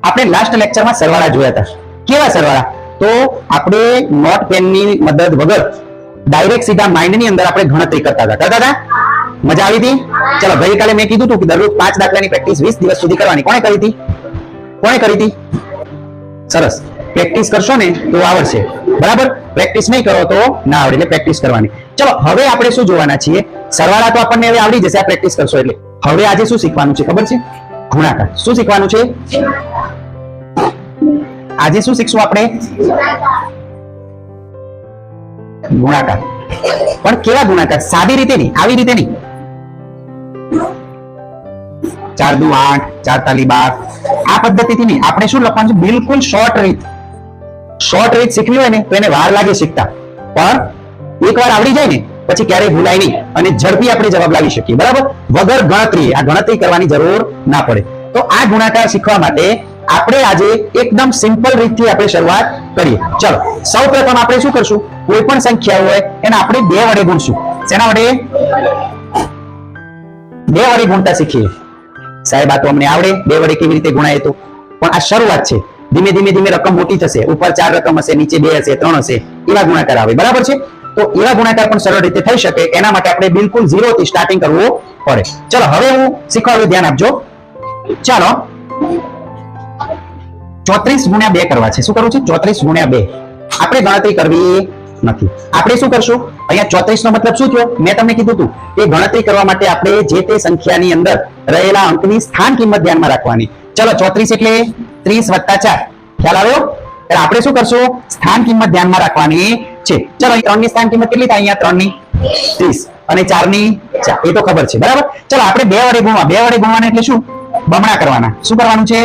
આપણે લાસ્ટ લેક્ચરમાં સરવાળા જોયા હતા. કેવા સરવાળા? તો આપણે નોટ પેનની મદદ વગર ડાયરેક્ટ સીધા માઇન્ડની અંદર આપણે ગણતરી કરતા હતા. મજા આવી હતી? ચલો, ગઈકાલે મેં કીધું હતું કે દરરોજ 5 દાખલાની પ્રેક્ટિસ 20 દિવસ સુધી કરવાની. કોણે કરી હતી? કોણે કરી હતી? સરસ. પ્રેક્ટિસ કરશો ને તો આવડશે. બરાબર? પ્રેક્ટિસ નહીં કરો તો ના આવડે. એટલે પ્રેક્ટિસ કરવાની. ચલો, હવે આપણે શું જોવાના છીએ? સરવાળા તો આપણને હવે આવડી જશે આ પ્રેક્ટિસ કરશો એટલે. હવે આજે શું શીખવાનું છે ખબર છે? ગુણાકાર. શું શીખવાનું છે આજે? શું શીખશું આપણે? ગુણાકાર. પણ કેવા ગુણાકાર? સાદી રીતે નહીં, આવી રીતે નહીં. 4 દુ 8, 4 તાલી 12, આ પદ્ધતિથી નહીં. આપણે શું લખવાનું છે? બિલકુલ શોર્ટ રીત. શોર્ટ રીત શીખવી હોય ને તો એને વાર લાગે શીખતા, પણ એકવાર આવડી જાય ને પછી ક્યારેય ભૂલાય નહીં અને ઝડપી આપણે જવાબ લાવી શકીએ. બરાબર? વગર ગણતરી. આ ગણતરી કરવાની જરૂર ના પડે. તો આ ગુણાકાર શીખવા માટે આપણે આજે એકદમ સિમ્પલ રીતથી આપણે શરૂઆત કરીએ. ચલો, સૌપ્રથમ આપણે શું કરશું? કોઈ પણ સંખ્યા હોય એને આપણે 2 વડે ગુણશું. શેના વડે? 2 વડે ગુણતા શીખીએ. સાહેબ, આ તો અમને આવડે, 2 વડે કેવી રીતે ગુણાય? તો પણ આ શરૂઆત છે. ધીમે ધીમે ધીમે રકમ મોટી થશે. ઉપર 4 રકમ હશે, નીચે 2 હશે, 3 હશે, એવા ગુણાકાર આવે. બરાબર છે? તો એવા ગુણાકાર પણ સરળ રીતે થઈ શકે એના માટે આપણે બિલકુલ 0 થી સ્ટાર્ટિંગ કરવું પડે. ચલો, હવે હું શીખવાડું, ધ્યાન આપજો. ચાલો, 34 ગુણ્યા 2 કરવા છે. શું કરવું છે? 34 ગુણ્યા 2. આપણે ગણતરી કરવી નથી. આપણે શું કરશું? અહીંયા 34 નો મતલબ શું થયો? મેં તમને કીધું હતું કે ગણતરી કરવા માટે આપણે જે તે સંખ્યાની અંદર રહેલા અંકની સ્થાન કિંમત ધ્યાનમાં રાખવાની. ચલો, 34 એટલે 30 વત્તા 4. ખ્યાલ આવ્યો? એટલે આપણે શું કરશું? સ્થાન કિંમત ધ્યાનમાં રાખવાની છે. ચલો, 3 ની સ્થાન કિંમત કેટલી થાય? અહીંયા 3 ની 30 અને 4 ની 4. એ તો ખબર છે. બરાબર? ચલો, આપણે 2 વડે ગુણવા. 2 વડે ગુણવાના એટલે શું? બમણા કરવાના. શું કરવાનું છે?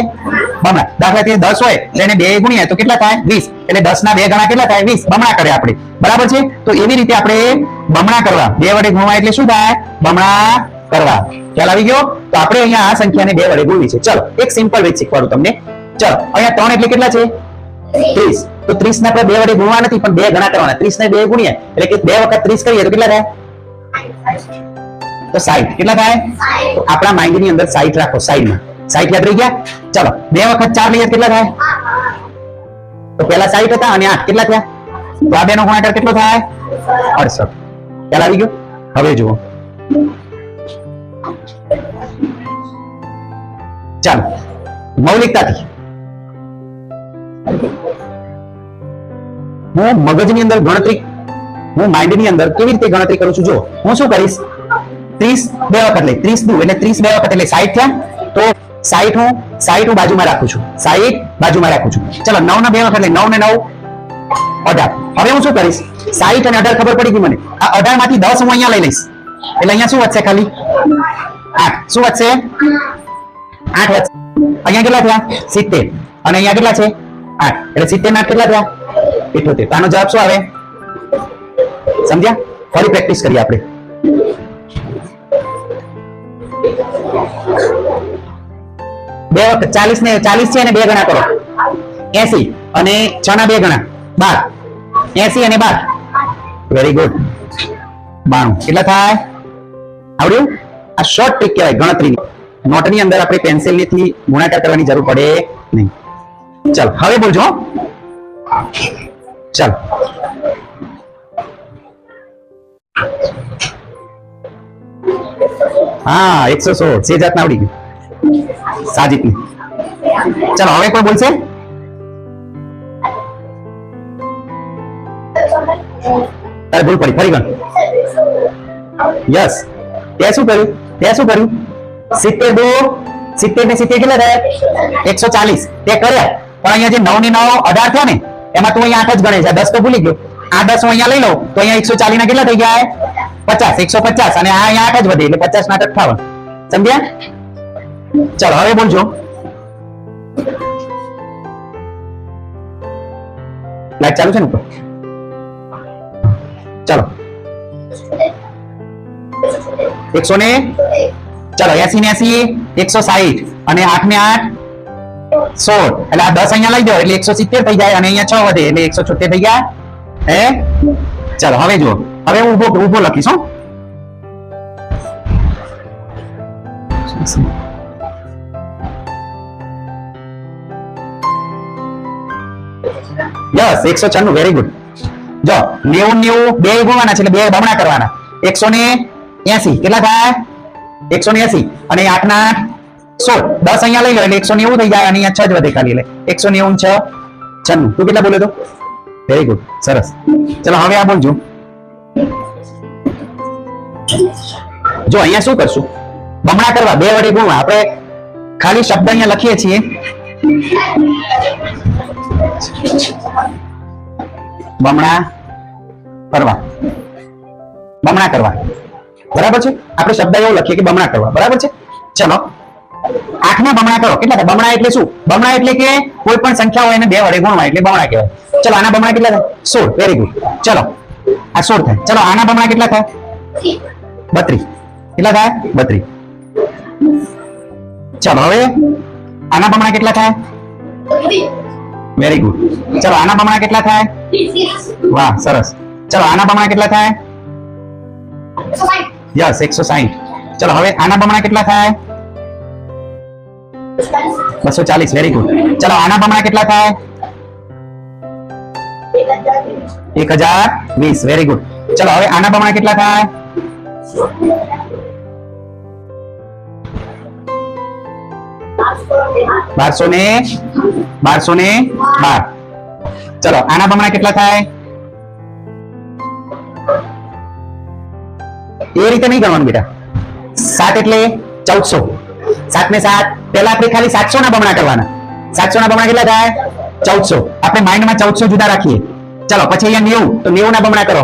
બમણા. દાખલા તરીકે 10 હોય એટલે એને 2 ગુણ્યા તો કેટલા થાય? 20. એટલે 10 ના 2 ગણા કેટલા થાય? 20. બમણા કરે આપણે. બરાબર છે? તો એવી રીતે આપણે બમણા કરવા. 2 વડે ગુણવા એટલે શું થાય? બમણા કરવા. ખ્યાલ આવી ગયો? તો આપણે અહીંયા આ સંખ્યાને 2 વડે ગુણવી છે. ચલો, એક સિમ્પલ રીત શીખવાડું તમને. ચલો, અહીંયા 3 એટલે કેટલા છે? 30. તો 30 ને આપણે 2 વડે ગુણવા નથી, પણ 2 ગણા કરવાના. 30 ને 2 ગુણ્યા એટલે કે 2 વખત 30 કરીએ તો કેટલા થાય? તો 60. કેટલા થાય? તો આપણા માઇન્ડ ની અંદર 60 રાખો. સાઈડમાં 60 યાદ રહી ગયા? ચલો, 2 વખત 4 લઈએ કેટલા થાય? તો પહેલા 60 હતા અને 8 કેટલા થયા? તો આ 2 નો ગુણાકાર કેટલો થાય? 68. ખ્યાલ આવી ગયો? હવે જુઓ, ચાલો, મૌલિકતાથી હું મગજની અંદર ગણતરી, હું માઇન્ડની અંદર કેવી રીતે ગણતરી કરું છું? જો હું શું કરીશ? 30 2 વખત લઈ, 30 દુ એટલે 30 2 વખત એટલે 60 થયા. તો 60 હું બાજુમાં રાખું છું. 60 બાજુમાં રાખું છું. ચલો, 9 ના 2 વખત એટલે 9 ને 9 18. હવે હું શું કરીશ? 60 અને 18 ખબર પડી ગઈ મને. આ 18 માંથી 10 હું અહીંયા લઈ લઈશ. એટલે અહીંયા શું વધશે? ખાલી 8. શું વધશે? 8 વધશે. અહીંયા કેટલા થયા? 70. અને અહીંયા કેટલા છે? 8. એટલે 70 ના કેટલા થયા? 78. તો આનો જવાબ શું આવે? સમજ્યા? ફરી પ્રેક્ટિસ કરીએ આપણે. બે વખત 40 ને 40 છે અને 2 ગણા કરો. 80 અને 6 ના 2 ગણા 12. 80 અને 12. Very good. 92. કેટલા થાય? આવડ્યું? આ શોર્ટ ટ્રીક કહેવાય ગણતરીની. નોટની અંદર આપણે પેન્સિલથી ગુણાકાર કરવાની જરૂર પડે નહીં. ચાલો, હવે બોલજો. ચાલો, હા, 116. સે જાતના આવડી ગયું. સાજીદની. ચાલો, હવે કોઈ બોલશે? તારે ભૂલ પડી. ફરી ગણ. યસ. તે શું કર્યું? 70 દો 70 ને 70 કેટલા થાય? 140. તે કર્યા. પણ અહીંયા જે 9 ને 9 18 થયા ને, એમાં તું અહીંયા 8 જ ગણે છે. 10 તો ભૂલી ગયો. આ 10 હું અહીંયા લઈ લઉં તો અહીંયા 140 ના કેટલા થઈ ગયા? 50. 150. અને આ અહીંયા 8 જ વધે એટલે 50 ના 58. સમજ્યા? ચલો, હવે બોલજો. લાઈટ ચાલુ છે ને ઉપર? ચલો, 100 ને, ચલો, 80 ને 80, 160 અને 8 ને 8 16. એટલે આ 10 અહીંયા લઈ જાઓ એટલે 170 થઈ જાય અને અહીંયા 6 વધે એટલે 176 થઈ ગયા. હે? ચલો, હવે જુઓ. હવે હું ઊભો લખીશ. હો, યસ 196 વેરી ગુડ. જો 90 બે ગુણવાના છે એટલે બે બમણા કરવાના. 180 કેટલા થાય? 180 અને 8 ના 16 10 અહીંયા લઈ લો એટલે 190 થઈ જાય અને અહીંયા 6 જ વધે ખાલી એટલે 190 6 96. તું કેટલા બોલ્યો તો? વેરી ગુડ, સરસ. ચલો હવે આ બોલજો. જો અહીંયા શું કરશું? બમણા કરવા, બે વડે ગુણવા. આપણે ખાલી શબ્દ અહીંયા લખીએ છીએ. બમણા કરવા, બમણા કરવા, બરાબર છે. આપણે શબ્દ એવો લખીએ કે બમણા કરવા, બરાબર છે. ચલો 8 ના બમણા કરો. કેટલા થાય? બમણા એટલે શું? બમણા એટલે કે કોઈ પણ સંખ્યા હોય એને બે વડે ગુણવા એટલે બમણા કહેવાય. ચલો આના બમણા કેટલા થાય? 16. Very good. ચલો આ 16 થાય. ચલો આના બમણા કેટલા થાય? 32. કેટલા થાય? 32. ચલો હવે આના બમણા કેટલા થાય? Very good. ચલો આના બમણા કેટલા થાય? વાહ, સરસ. ચલો આના બમણા કેટલા થાય? યસ 160. ચલો હવે આના બમણા કેટલા થાય? 240. Very good. ચલો આના બમણા કેટલા થાય? 1020. Very good. ચલો હવે આના બમણા કેટલા થાય? 1212. ચલો આના બમણા કેટલા થાય? એ રીતે નહીં ગણવાનું બેટા. 7 એટલે 1400. 7 ને 7 પહેલા આપણે ખાલી 700 ના બમણા કરવાના. 700 ના બમણા કેટલા થાય? 1400. આપણે માઇન્ડમાં 1400 જુદા રાખીએ. ચલો પછી અહીંયા 90 તો 90 ના બમણા કરો.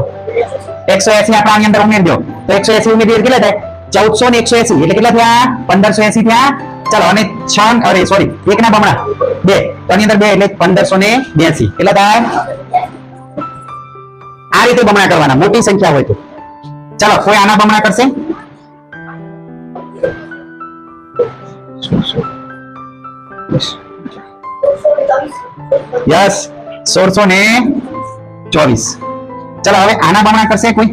180 આપણે આની અંદર ઉમેરી દો તો 180 ઉમેરી કેટલા થાય? 1400 ને 180 એટલે કેટલા થયા? 1580 થયા. ચલો અને 6 અરે સોરી 1 ના બમણા 2 તો આની અંદર 2 એટલે 1582. કેટલા થાય? આ રીતે બમણા કરવાના મોટી સંખ્યા હોય તો. ચલો કોઈ આના બમણા કરશે? યસ 1624. ચલો હવે આના બમણા કરશે કોઈ?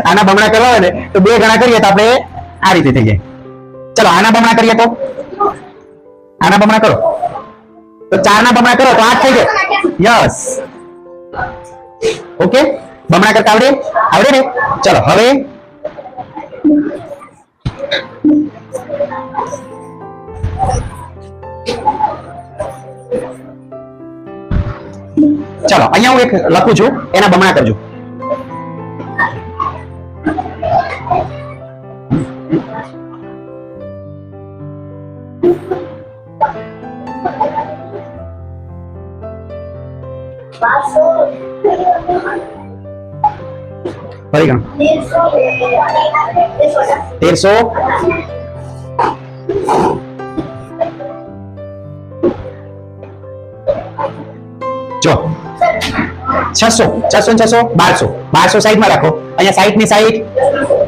આના બમણા કરવા હોય ને તો 2 ગણા કરીએ તો આપણે આ રીતે થઈ જાય. ચલો આના બમણા કરીએ તો આના બમણા કરો તો 4 ના બમણા કરો તો 8 થઈ જાય. Yes okay. બમણા કરતા આવડે? આવડે ને? ચલો હવે ચલો અહીંયા હું એક લખું છું એના બમણા કરજો. ફરી ગણ 1300 જો 600 600 1200 સાઈડમાં રાખો. અહીંયા 60 ની 60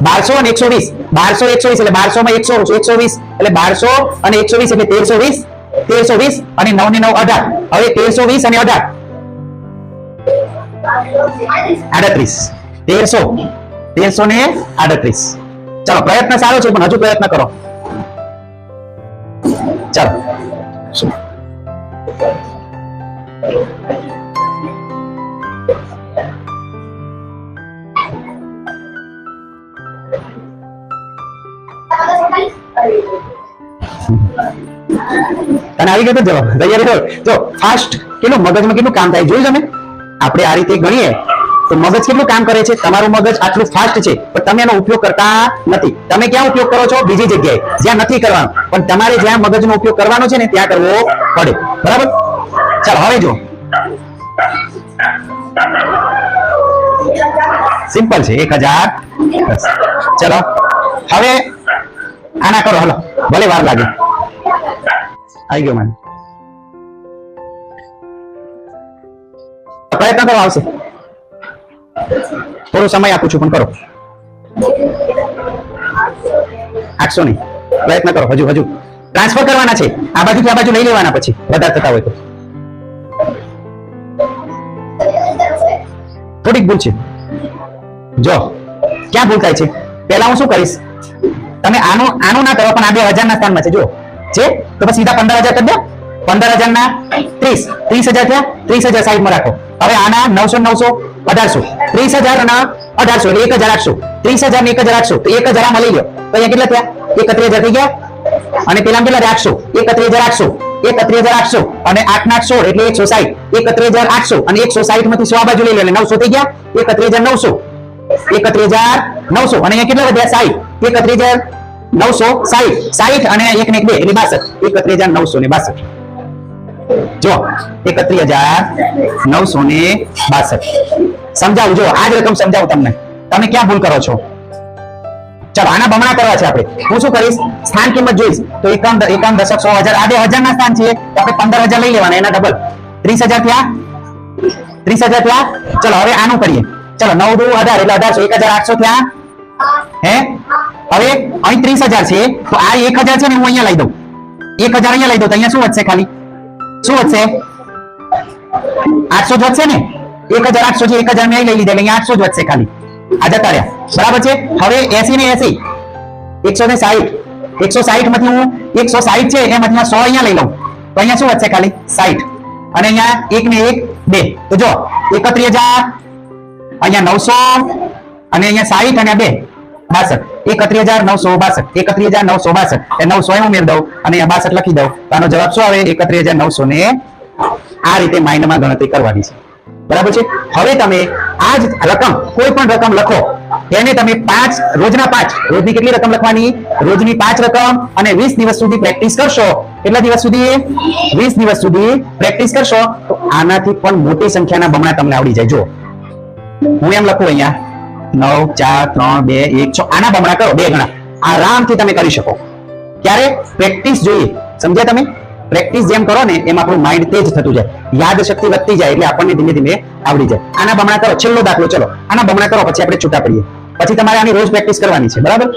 1200 અને 120 1200 120 એટલે 1200 માં 120 એટલે 1200 અને 120 એટલે 1320 અને 9 ને 9 18. હવે 1320 અને 18 38. 1300 ને 38. ચલો પ્રયત્ન સારો છે પણ હજુ પ્રયત્ન કરો. ચલો તને આવી ગયો તો જવાબ? તૈયારી કર. જો ફાસ્ટ કેટલું મગજમાં કેટલું કામ થાય જોયું તમે? આપણે આ રીતે ગણીએ તો મગજ કેટલું કામ કરે છે. તમારું મગજ આટલું ફાસ્ટ છે પણ તમે એનો ઉપયોગ કરતા નથી. તમે ક્યાં ઉપયોગ કરો છો? બીજી જગ્યાએ જ્યાં નથી કરવાનો. પણ તમારે જ્યાં મગજનો ઉપયોગ કરવાનો છે ને ત્યાં કરવો પડે. બરાબર? ચાલો હવે જો સિમ્પલ છે 1010. ચલો હવે આના કરો. હલો ભલે વાર લાગે. આવી ગયો મને. પ્રયત્ન કરો આવશે. થોડો સમય આપું છું પણ કરો. 800 નહીં. પ્રયત્ન કરો. હજુ ટ્રાન્સફર કરવાના છે. આ બાજુથી આ બાજુ લઈ લેવાના પછી વધારે થતા હોય તો. થોડીક ભૂલ છે. જો ક્યાં ભૂલ થાય છે? પહેલા હું શું કરીશ? તમે આનું ના કરો પણ આ 2000 ના સ્થાનમાં છે જો છે તો પછી સીધા 15000 કરી દો 15000 ના 30 30000 થયા 30000 સાઈડ માં રાખો હવે આના 900 1800 30000 ના 1800 એટલે 1800 30000 ને 1800 તો 1000 આમાં લઈ લો તો અહીંયા કેટલા થયા 31000 થઈ ગયા અને પેલા કેટલા 800 31800 અને 8 ના 16 એટલે 160 31800 અને 160 માંથી 100 આ બાજુ લઈ લો એટલે 900 થઈ ગયા 31900 31900 અને અહીંયા કેટલા વધ્યા 60 31960 60 અને 1 ને 1 2 એટલે 62 31962 જો 31962 સમજાવું જો આ જ રકમ સમજાવું તમને તમે ક્યાં ભૂલ કરો છો ચાલો આના બમણા કરવા છે આપણે હું શું કરીશ સ્થાન કિંમત જોઈશ તો એકમ દશક 100,000 આ 2000 ના સ્થાન છે તો આપણે 15000 લઈ લેવાના એના ડબલ 30000 થયા 30000 થયા ચલો હવે આનું કરીએ ચલો 9 2 18 એટલે 1800 1800 થયા હે હવે અહીં 30000 છે તો આ 1000 છે ને હું અહીંયા લઈ દઉં 1000 અહીંયા લઈ દઉં તો અહીંયા શું વધશે ખાલી શું વધશે 800 જ વધશે ને 1800 છે 1000 મેં લઈ લીધા એટલે અહીંયા 800 જ વધશે ખાલી આ જતા રહ્યા બરાબર છે હવે 80 ને 80 160 માંથી હું 160 છે એમાંથી 100 અહીંયા લઈ લઉં તો અહીંયા શું વધશે ખાલી 60 અને અહીંયા 1 ને 1 2 તો જો 31000 અહીંયા 900 અને અહીંયા 60 અને 2 62 31962 31962 એ 900 એમ ઉમેર દઉં અને અહીંયા 62 લખી દઉં તો આનો જવાબ શું આવે 31900 ને આ રીતે માઇન્ડમાં ગણતરી કરવાની છે બરાબર છે હવે તમે આ જ રકમ કોઈ પણ રકમ લખો એને તમે રોજની કેટલી રકમ લખવાની રોજની 5 રકમ અને 20 દિવસ સુધી પ્રેક્ટિસ કરશો કેટલા દિવસ સુધી 20 દિવસ સુધી પ્રેક્ટિસ કરશો તો આનાથી પણ મોટી સંખ્યાના બમણા તમને આવડી જાય જો હું એમ લખું અહીંયા 9 4 3 2 1 6 આના બમણા કરો 2 ગણા આરામથી તમે કરી શકો ક્યારે પ્રેક્ટિસ જોઈએ સમજ્યા તમે પ્રેક્ટિસ જેમ કરો ને એમ આપણું માઇન્ડ તેજ થતું જાય યાદ શક્તિ વધતી જાય એટલે આપણને ધીમે ધીમે આવડી જાય આના બમણા કરો છેલ્લો દાખલો ચલો આના બમણા કરો પછી આપણે છૂટા પડીએ પછી તમારે આની રોજ પ્રેક્ટિસ કરવાની છે બરાબર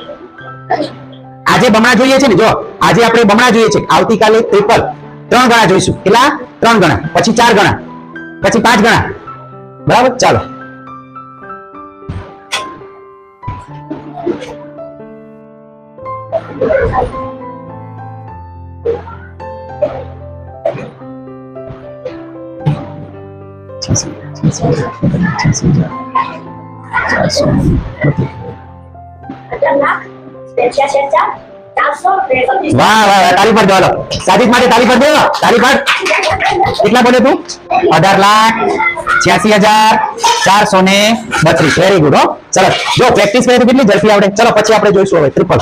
આજે બમણા જોઈએ છે ને જો આજે આપણે બમણા જોઈએ છે આવતીકાલે ટ્રિપલ 3 ગણા જોઈશું કેટલા 3 ગણા પછી 4 ગણા પછી 5 ગણા બરાબર ચાલો વાહ વાહ તાલી પાડ દો સાજીદ માટે તાલી પાડ દો તાલી પાડ કેટલા બોલે તું 18,86,432 વેરી ગુડ હો ચલો જો પ્રેક્ટિસ કરીએ તો કેટલી ઝડપી આવડે ચલો પછી આપણે જોઈશું હવે ટ્રિપલ